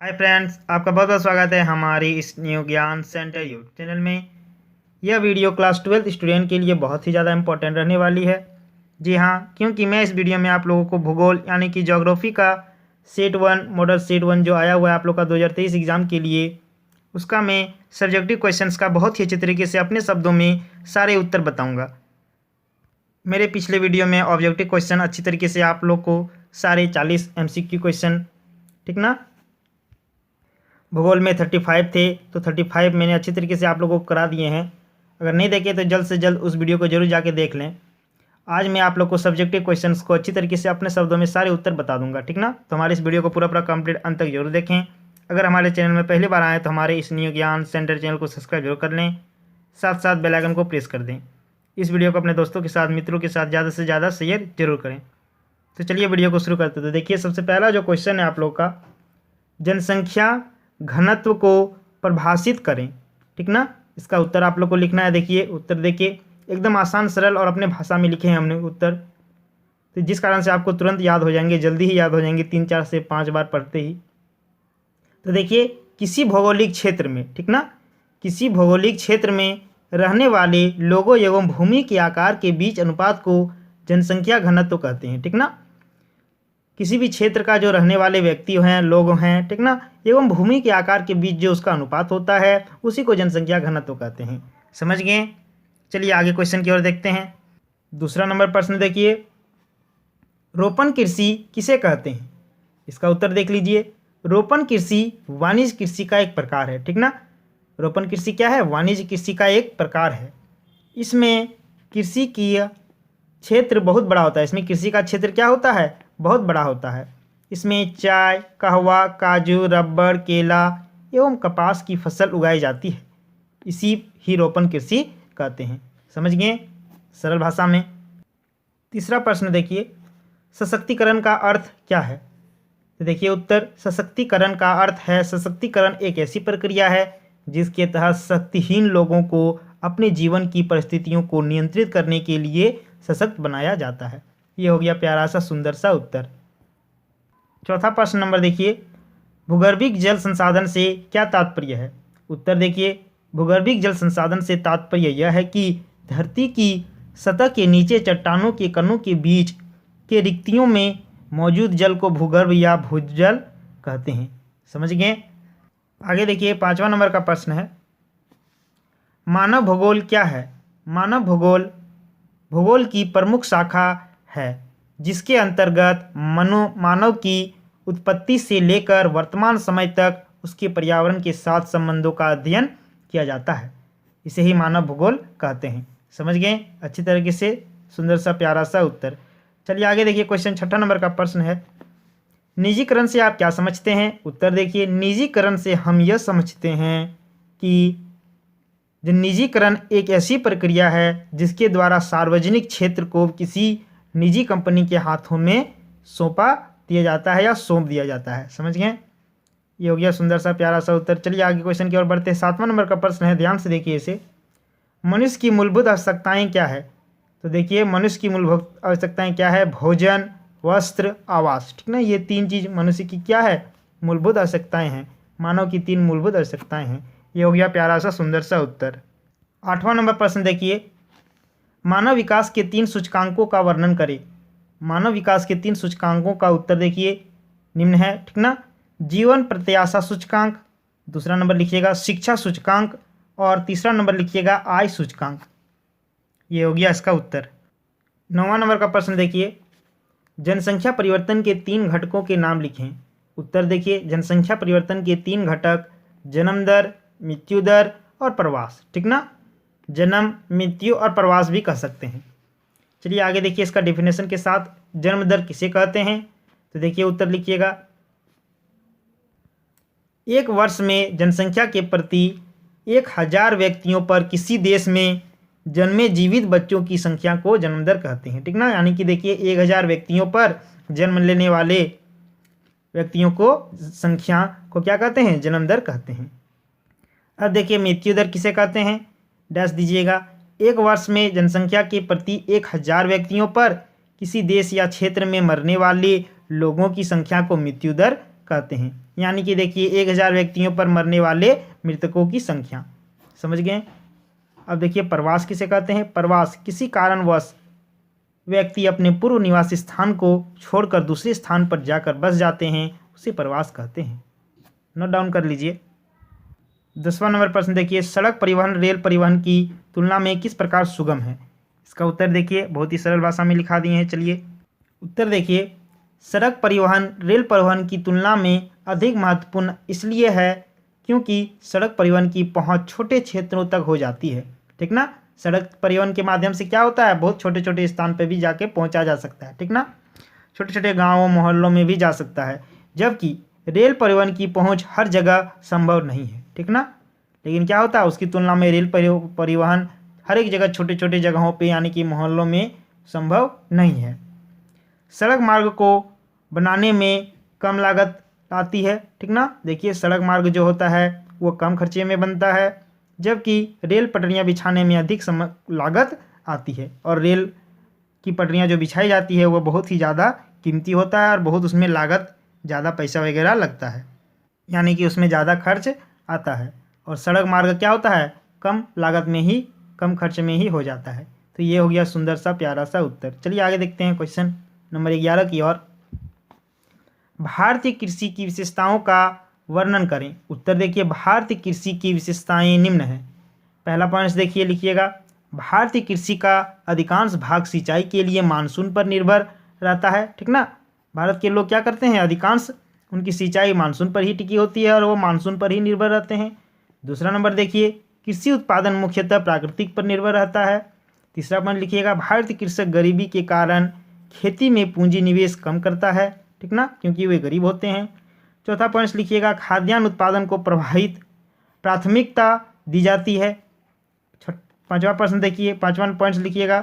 Hi friends, आपका बहुत बहुत स्वागत है हमारी इस न्यू ज्ञान सेंटर यूट्यूब चैनल में। यह वीडियो क्लास 12th स्टूडेंट के लिए बहुत ही ज़्यादा इंपॉर्टेंट रहने वाली है। जी हाँ, क्योंकि मैं इस वीडियो में आप लोगों को भूगोल यानी कि ज्योग्राफी का सेट 1 मॉडल सेट 1 जो आया हुआ है आप लोग का 2023 एग्ज़ाम के लिए, उसका मैं सब्जेक्टिव क्वेश्चंस का बहुत ही अच्छे तरीके से अपने शब्दों में सारे उत्तर बताऊँगा। मेरे पिछले वीडियो में ऑब्जेक्टिव क्वेश्चन अच्छी तरीके से आप लोग को सारे 40 MCQ क्वेश्चन, ठीक ना, भूगोल में 35 थे तो 35 मैंने अच्छी तरीके से आप लोगों को करा दिए हैं। अगर नहीं देखे तो जल्द से जल्द उस वीडियो को जरूर जाके देख लें। आज मैं आप लोग को सब्जेक्टिव क्वेश्चंस को अच्छी तरीके से अपने शब्दों में सारे उत्तर बता दूंगा, ठीक ना। तो हमारे इस वीडियो को पूरा कंप्लीट अंत तक जरूर देखें। अगर हमारे चैनल में पहली बार आए तो हमारे इस न्यू ज्ञान सेंटर चैनल को सब्सक्राइब जरूर कर लें, साथ साथ बेल आइकन को प्रेस कर दें। इस वीडियो को अपने दोस्तों के साथ, मित्रों के साथ ज़्यादा से ज़्यादा शेयर जरूर करें। तो चलिए वीडियो को शुरू करते हैं। तो देखिए, सबसे पहला जो क्वेश्चन है आप लोग का, जनसंख्या घनत्व को परिभाषित करें, ठीक ना। इसका उत्तर आप लोग को लिखना है। देखिए उत्तर, देखिए एकदम आसान सरल और अपने भाषा में लिखे हैं हमने उत्तर, तो जिस कारण से आपको तुरंत याद हो जाएंगे, जल्दी ही याद हो जाएंगे 3-4 से 5 बार पढ़ते ही। तो देखिए, किसी भौगोलिक क्षेत्र में, ठीक ना, किसी भौगोलिक क्षेत्र में रहने वाले लोगों एवं भूमि के आकार के बीच अनुपात को जनसंख्या घनत्व कहते हैं, ठीक ना। किसी भी क्षेत्र का जो रहने वाले व्यक्ति हैं, लोग हैं, ठीक ना, एवं भूमि के आकार के बीच जो उसका अनुपात होता है उसी को जनसंख्या घनत्व कहते हैं। समझ गए। चलिए आगे क्वेश्चन की ओर देखते हैं। दूसरा नंबर प्रश्न देखिए, रोपण कृषि किसे कहते हैं। इसका उत्तर देख लीजिए। रोपण कृषि वाणिज्य कृषि का एक प्रकार है, ठीक ना। रोपण कृषि क्या है? वाणिज्य कृषि का एक प्रकार है। इसमें कृषि की क्षेत्र बहुत बड़ा होता है। इसमें कृषि का क्षेत्र क्या होता है? बहुत बड़ा होता है। इसमें चाय, कहवा, काजू, रबर, केला एवं कपास की फसल उगाई जाती है। इसी ही रोपण कृषि कहते हैं। समझ गए सरल भाषा में। तीसरा प्रश्न देखिए, सशक्तिकरण का अर्थ क्या है। तो देखिए उत्तर, सशक्तिकरण का अर्थ है, सशक्तिकरण एक ऐसी प्रक्रिया है जिसके तहत शक्तिहीन लोगों को अपने जीवन की परिस्थितियों को नियंत्रित करने के लिए सशक्त बनाया जाता है। ये हो गया प्यारा सा सुंदर सा उत्तर। चौथा प्रश्न नंबर देखिए, भूगर्भिक जल संसाधन से क्या तात्पर्य है। उत्तर देखिए, भूगर्भिक जल संसाधन से तात्पर्य यह है कि धरती की सतह के नीचे चट्टानों के कणों के बीच के रिक्तियों में मौजूद जल को भूगर्भ या भूजल कहते हैं। समझ गए। आगे देखिए, 5वां नंबर का प्रश्न है, मानव भूगोल क्या है। मानव भूगोल भूगोल की प्रमुख शाखा है जिसके अंतर्गत मानव की उत्पत्ति से लेकर वर्तमान समय तक उसके पर्यावरण के साथ संबंधों का अध्ययन किया जाता है। इसे ही मानव भूगोल कहते हैं। समझ गए अच्छी तरीके से, सुंदर सा प्यारा सा उत्तर। चलिए आगे देखिए, क्वेश्चन 6ठा नंबर का प्रश्न है, निजीकरण से आप क्या समझते हैं। उत्तर देखिए, निजीकरण से हम यह समझते हैं कि जो निजीकरण एक ऐसी प्रक्रिया है जिसके द्वारा सार्वजनिक क्षेत्र को किसी निजी कंपनी के हाथों में सौंपा दिया जाता है या सौंप दिया जाता है। समझ गए। ये हो गया सुंदर सा प्यारा सा उत्तर। चलिए आगे क्वेश्चन की ओर बढ़ते हैं। 7वां नंबर का प्रश्न है, ध्यान से देखिए इसे, मनुष्य की मूलभूत आवश्यकताएं क्या है। तो देखिए, मनुष्य की मूलभूत आवश्यकताएं क्या है? भोजन, वस्त्र, आवास, ठीक ना। ये 3 चीज़ मनुष्य की क्या है? मूलभूत आवश्यकताएं हैं। मानव की 3 मूलभूत आवश्यकताएं हैं। ये हो गया प्यारा सा सुंदर सा उत्तर। 8वां नंबर प्रश्न देखिए, मानव विकास के 3 सूचकांकों का वर्णन करें। मानव विकास के 3 सूचकांकों का उत्तर देखिए निम्न है, ठीक ना। जीवन प्रत्याशा सूचकांक, दूसरा नंबर लिखिएगा शिक्षा सूचकांक, और तीसरा नंबर लिखिएगा आय सूचकांक। ये हो गया इसका उत्तर। 9वां नंबर का प्रश्न देखिए, जनसंख्या परिवर्तन के 3 घटकों के नाम लिखें। उत्तर देखिए, जनसंख्या परिवर्तन के 3 घटक जन्म दर, मृत्यु दर और प्रवास, ठीक ना। जन्म, मृत्यु और प्रवास भी कह सकते हैं। चलिए आगे देखिए, इसका डेफिनेशन के साथ जन्म दर किसे कहते हैं। तो देखिए उत्तर लिखिएगा, एक वर्ष में जनसंख्या के प्रति 1000 व्यक्तियों पर किसी देश में जन्मे जीवित बच्चों की संख्या को जन्म दर कहते हैं, ठीक ना। यानी कि देखिए 1000 व्यक्तियों पर जन्म लेने वाले व्यक्तियों को संख्या को क्या कहते हैं? जन्म दर कहते हैं। अब देखिए मृत्यु दर किसे कहते हैं, डैश दीजिएगा, एक वर्ष में जनसंख्या के प्रति 1000 व्यक्तियों पर किसी देश या क्षेत्र में मरने वाले लोगों की संख्या को मृत्यु दर कहते हैं। यानी कि देखिए 1000 व्यक्तियों पर मरने वाले मृतकों की संख्या। समझ गए। अब देखिए प्रवास किसे कहते हैं। प्रवास किसी कारणवश व्यक्ति अपने पूर्व निवासी स्थान को छोड़कर दूसरे स्थान पर जाकर बस जाते हैं, उसे प्रवास कहते हैं। नोट डाउन कर लीजिए। 10वां नंबर प्रश्न देखिए, सड़क परिवहन रेल परिवहन की तुलना में किस प्रकार सुगम है। इसका उत्तर देखिए बहुत ही सरल भाषा में लिखा दिए हैं। चलिए उत्तर देखिए, सड़क परिवहन रेल परिवहन की तुलना में अधिक महत्वपूर्ण इसलिए है क्योंकि सड़क परिवहन की पहुंच छोटे क्षेत्रों तक हो जाती है। ठीक ना, सड़क परिवहन के माध्यम से क्या होता है, बहुत छोटे छोटे स्थान पर भी जाके पहुंचा जा सकता है। ठीक ना, छोटे छोटे गाँवों मोहल्लों में भी जा सकता है, जबकि रेल परिवहन की पहुंच हर जगह संभव नहीं है। ठीक ना, लेकिन क्या होता है, उसकी तुलना में रेल परिवहन हर एक जगह छोटे छोटे जगहों पे यानी कि मोहल्लों में संभव नहीं है। सड़क मार्ग को बनाने में कम लागत आती है। ठीक ना, देखिए सड़क मार्ग जो होता है वो कम खर्चे में बनता है, जबकि रेल पटरियां बिछाने में अधिक लागत आती है। और रेल की पटरियां जो बिछाई जाती है वो बहुत ही ज़्यादा कीमती होता है और बहुत उसमें लागत ज़्यादा पैसा वगैरह लगता है, यानी कि उसमें ज़्यादा खर्च आता है। और सड़क मार्ग क्या होता है, कम लागत में ही कम खर्च में ही हो जाता है। तो ये हो गया सुंदर सा प्यारा सा उत्तर। चलिए आगे देखते हैं क्वेश्चन नंबर 11 की ओर। भारतीय कृषि की विशेषताओं का वर्णन करें। उत्तर देखिए, भारतीय कृषि की विशेषताएं निम्न हैं। पहला पॉइंट देखिए, लिखिएगा, भारतीय कृषि का अधिकांश भाग सिंचाई के लिए मानसून पर निर्भर रहता है। ठीक ना, भारत के लोग क्या करते हैं, अधिकांश उनकी सिंचाई मानसून पर ही टिकी होती है और वो मानसून पर ही निर्भर रहते हैं। दूसरा नंबर देखिए, कृषि उत्पादन मुख्यतः प्राकृतिक पर निर्भर रहता है। तीसरा पॉइंट लिखिएगा, भारतीय कृषक गरीबी के कारण खेती में पूंजी निवेश कम करता है। ठीक ना, क्योंकि वे गरीब होते हैं। चौथा पॉइंट लिखिएगा, खाद्यान्न उत्पादन को प्राथमिकता दी जाती है। पांचवा प्रश्न देखिए, पांचवा पॉइंट लिखिएगा,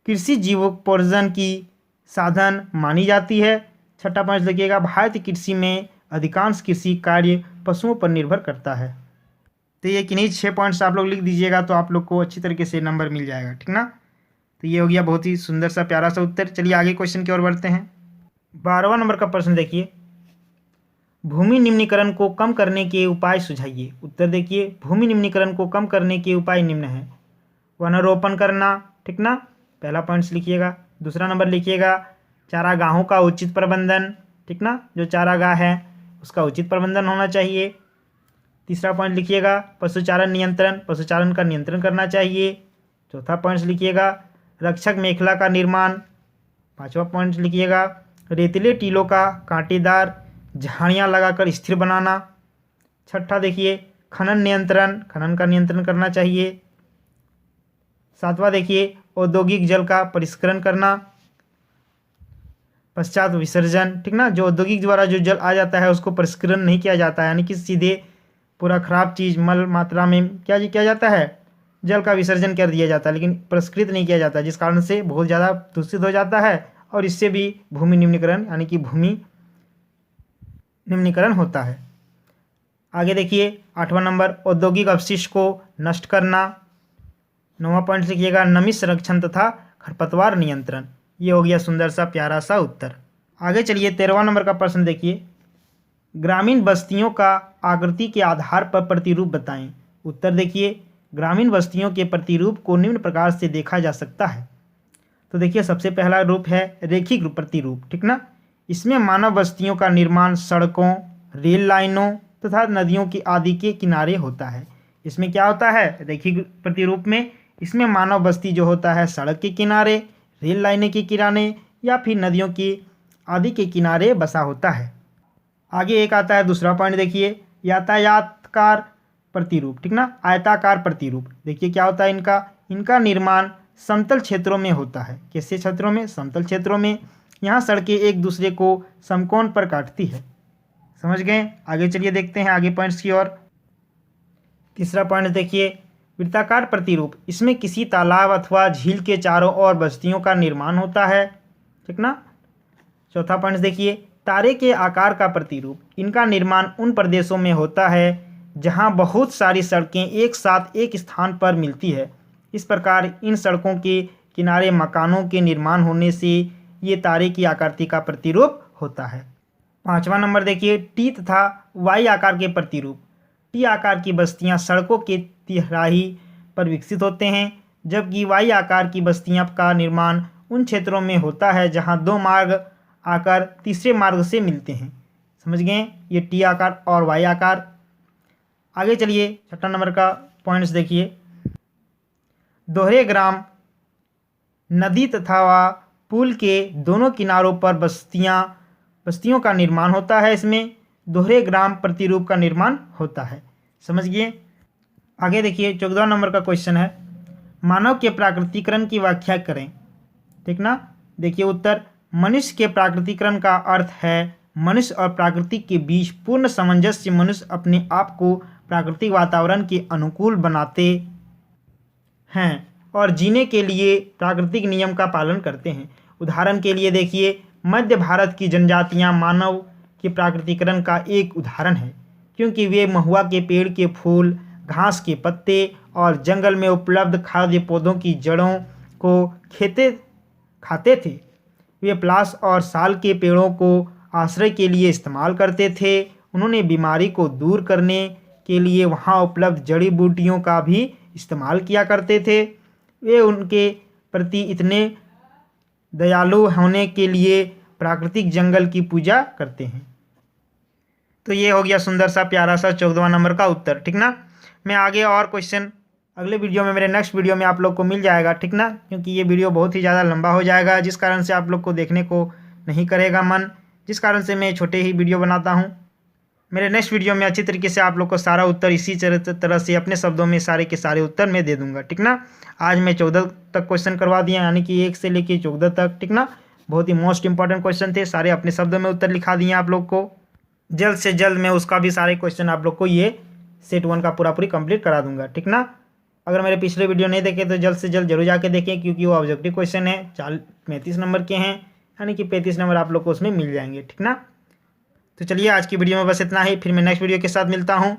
कृषि जीवोपार्जन की साधन मानी जाती है। छठा पॉइंट लिखिएगा, भारतीय कृषि में अधिकांश कृषि कार्य पशुओं पर निर्भर करता है। तो ये किन्हीं 6 पॉइंट्स आप लोग लिख दीजिएगा तो आप लोग को अच्छी तरीके से नंबर मिल जाएगा। ठीक ना, तो ये हो गया बहुत ही सुंदर सा प्यारा सा उत्तर। चलिए आगे क्वेश्चन की ओर बढ़ते हैं। 12वां नंबर का प्रश्न देखिए, भूमि निम्नीकरण को कम करने के उपाय सुझाइए। उत्तर देखिए, भूमि निम्नीकरण को कम करने के उपाय निम्न हैं। वनारोपण करना। ठीक ना, पहला पॉइंट लिखिएगा। दूसरा नंबर लिखिएगा, चारागाहों का उचित प्रबंधन। ठीक ना, जो चारागाह है उसका उचित प्रबंधन होना चाहिए। तीसरा पॉइंट लिखिएगा, पशुचारण नियंत्रण, पशुचारण का नियंत्रण करना चाहिए। चौथा पॉइंट लिखिएगा, रक्षक मेखला का निर्माण। पांचवा पॉइंट लिखिएगा, रेतीले टीलों का कांटेदार झाड़ियाँ लगाकर स्थिर बनाना। छठा देखिए, खनन नियंत्रण, खनन का नियंत्रण करना चाहिए। सातवां देखिए, औद्योगिक जल का परिष्करण करना। पश्चात विसर्जन। ठीक ना, जो औद्योगिक द्वारा जो जल आ जाता है उसको परिष्करण नहीं किया जाता है, यानी कि सीधे पूरा खराब चीज़ मल मात्रा में क्या किया जाता है, जल का विसर्जन कर दिया जाता है, लेकिन परिष्कृत नहीं किया जाता, जिस कारण से बहुत ज़्यादा दूषित हो जाता है और इससे भी भूमि निम्नीकरण यानी कि भूमि निम्नीकरण होता है। आगे देखिए 8वां नंबर, औद्योगिक अपशिष्ट को नष्ट करना। 9वां पॉइंट लिखिएगा, नमी संरक्षण तथा खरपतवार नियंत्रण। ये हो गया सुंदर सा प्यारा सा उत्तर। आगे चलिए 13वां नंबर का प्रश्न देखिए, ग्रामीण बस्तियों का आकृति के आधार पर प्रतिरूप बताएं। उत्तर देखिए, ग्रामीण बस्तियों के प्रतिरूप को निम्न प्रकार से देखा जा सकता है। तो देखिए सबसे पहला रूप है रेखिक प्रतिरूप। ठीक ना, इसमें मानव बस्तियों का निर्माण सड़कों, रेल लाइनों तथा नदियों की आदि के किनारे होता है। इसमें क्या होता है, रेखिक प्रतिरूप में इसमें मानव बस्ती जो होता है सड़क के किनारे, रेल लाइनें के किनारे या फिर नदियों की आदि के किनारे बसा होता है। आगे एक आता है दूसरा पॉइंट देखिए, यातायातकार प्रतिरूप। ठीक ना, आयताकार प्रतिरूप। देखिए क्या होता है इनका निर्माण समतल क्षेत्रों में होता है। कैसे क्षेत्रों में, समतल क्षेत्रों में। यहाँ सड़कें एक दूसरे को समकोण पर काटती है। समझ गए। आगे चलिए देखते हैं आगे पॉइंट्स की ओर। तीसरा पॉइंट देखिए, वृत्ताकार प्रतिरूप। इसमें किसी तालाब अथवा झील के चारों ओर बस्तियों का निर्माण होता है। ठीक ना। चौथा पॉइंट देखिए, तारे के आकार का प्रतिरूप। इनका निर्माण उन प्रदेशों में होता है जहां बहुत सारी सड़कें एक साथ एक स्थान पर मिलती है। इस प्रकार इन सड़कों के किनारे मकानों के निर्माण होने से ये तारे की आकृति का प्रतिरूप होता है। 5वां नंबर देखिए, टी तथा वाई आकार के प्रतिरूप। टी आकार की बस्तियां सड़कों के तिराही पर विकसित होते हैं, जबकि वाई आकार की बस्तियां का निर्माण उन क्षेत्रों में होता है जहां दो मार्ग आकर तीसरे मार्ग से मिलते हैं। समझ गए ये टी आकार और वाई आकार। आगे चलिए 6 नंबर का पॉइंट्स देखिए, दोहरे ग्राम नदी तथा पुल के दोनों किनारों पर बस्तियों का निर्माण होता है। इसमें दोहरे ग्राम प्रतिरूप का निर्माण होता है। समझ गए। आगे देखिए 14 नंबर का क्वेश्चन है, मानव के प्राकृतिकरण की व्याख्या करें। ठीक ना। देखिए उत्तर, मनुष्य के प्राकृतिकरण का अर्थ है मनुष्य और प्रकृति के बीच पूर्ण सामंजस्य। मनुष्य अपने आप को प्राकृतिक वातावरण के अनुकूल बनाते हैं और जीने के लिए प्राकृतिक नियम का पालन करते हैं। उदाहरण के लिए देखिए, मध्य भारत की जनजातियां मानव के प्राकृतिकरण का एक उदाहरण है, क्योंकि वे महुआ के पेड़ के फूल, घास के पत्ते और जंगल में उपलब्ध खाद्य पौधों की जड़ों को खाते थे। वे प्लास और साल के पेड़ों को आश्रय के लिए इस्तेमाल करते थे। उन्होंने बीमारी को दूर करने के लिए वहाँ उपलब्ध जड़ी बूटियों का भी इस्तेमाल किया करते थे। वे उनके प्रति इतने दयालु होने के लिए प्राकृतिक जंगल की पूजा करते हैं। तो ये हो गया सुंदर सा प्यारा सा 14वां नंबर का उत्तर। ठीक ना। मैं आगे और क्वेश्चन अगले वीडियो में, मेरे नेक्स्ट वीडियो में आप लोग को मिल जाएगा। ठीक ना, क्योंकि ये वीडियो बहुत ही ज़्यादा लंबा हो जाएगा, जिस कारण से आप लोग को देखने को नहीं करेगा मन, जिस कारण से मैं छोटे ही वीडियो बनाता हूँ। मेरे नेक्स्ट वीडियो में अच्छी तरीके से आप लोग को सारा उत्तर इसी तरह से अपने शब्दों में सारे के सारे उत्तर मैं दे दूंगा। ठीक ना। आज मैं 14 तक क्वेश्चन करवा दिया, यानी कि 1 से लेके 14 तक। ठीक ना। बहुत ही मोस्ट इंपॉर्टेंट क्वेश्चन थे, सारे अपने शब्दों में उत्तर लिखा दिए आप लोग को। जल्द से जल्द मैं उसका भी सारे क्वेश्चन आप लोग को ये सेट 1 का पूरी कंप्लीट करा दूंगा। ठीक ना। अगर मेरे पिछले वीडियो नहीं देखे तो जल्द से जल्द जरूर जाके देखें, क्योंकि वो ऑब्जेक्टिव क्वेश्चन है, 35 नंबर के हैं, यानी कि 35 नंबर आप लोग को उसमें मिल जाएंगे। ठीक ना। तो चलिए आज की वीडियो में बस इतना ही, फिर मैं नेक्स्ट वीडियो के साथ मिलता हूँ।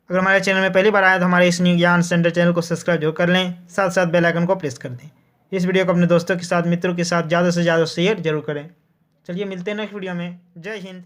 अगर हमारे चैनल में पहली बार आए तो हमारे इस न्यू ज्ञान सेंटर चैनल को सब्सक्राइब जरूर कर लें, साथ साथ बेल आइकन को प्रेस कर दें। इस वीडियो को अपने दोस्तों के साथ, मित्रों के साथ ज़्यादा से ज़्यादा शेयर जरूर करें। चलिए मिलते हैं नेक्स्ट वीडियो में। जय हिंद।